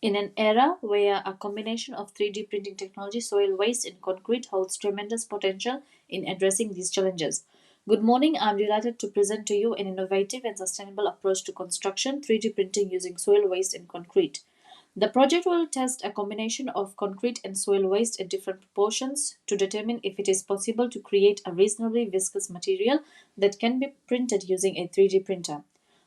In an era where a combination of 3D printing technology, soil waste, and concrete holds tremendous potential in addressing these challenges. Good morning, I'm delighted to present to you an innovative and sustainable approach to construction 3D printing using soil waste and concrete. The project will test a combination of concrete and soil waste at different proportions to determine if it is possible to create a reasonably viscous material that can be printed using a 3D printer.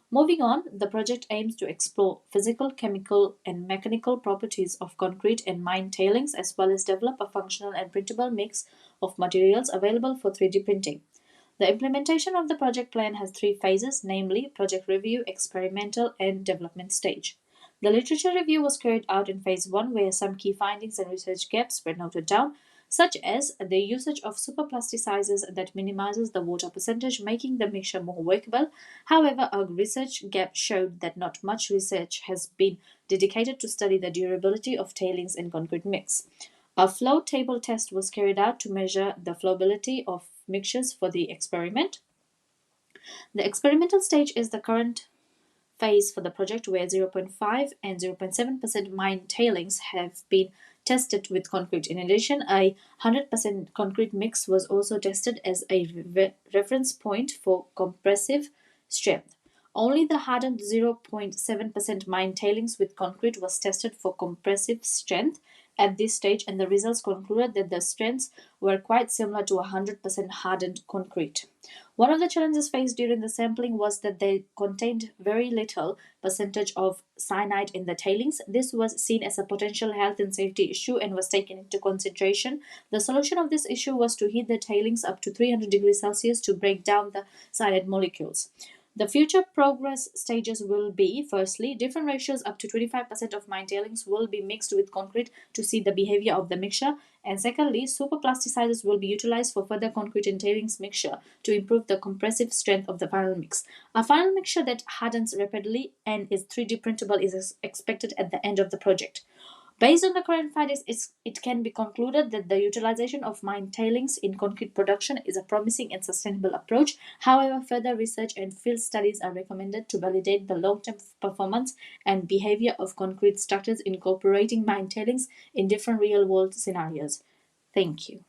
Moving on, the project aims to explore physical, chemical, and mechanical properties of concrete and mine tailings, as well as develop a functional and printable mix of materials available for 3D printing. The implementation of the project plan has three phases, namely project review, experimental, and development stage. The literature review was carried out in phase 1, where some key findings and research gaps were noted down, such as the usage of superplasticizers that minimizes the water percentage, making the mixture more workable. However, a research gap showed that not much research has been dedicated to study the durability of tailings in concrete mix. A flow table test was carried out to measure the flowability of mixtures for the experiment. The experimental stage is the current phase for the project, where 0.5 and 0.7% mine tailings have been tested with concrete. In addition, a 100% concrete mix was also tested as a reference point for compressive strength. Only the hardened 0.7% mine tailings with concrete was tested for compressive strength at this stage, and the results concluded that the strengths were quite similar to 100% hardened concrete. One of the challenges faced during the sampling was that they contained very little percentage of cyanide in the tailings. This was seen as a potential health and safety issue and was taken into consideration. The solution of this issue was to heat the tailings up to 300 degrees Celsius to break down the cyanide molecules. The future progress stages will be, firstly, different ratios up to 25% of mine tailings will be mixed with concrete to see the behavior of the mixture, and secondly, superplasticizers will be utilized for further concrete and tailings mixture to improve the compressive strength of the final mix. A final mixture that hardens rapidly and is 3D printable is expected at the end of the project. Based on the current findings, it can be concluded that the utilization of mine tailings in concrete production is a promising and sustainable approach. However, further research and field studies are recommended to validate the long-term performance and behavior of concrete structures incorporating mine tailings in different real-world scenarios. Thank you.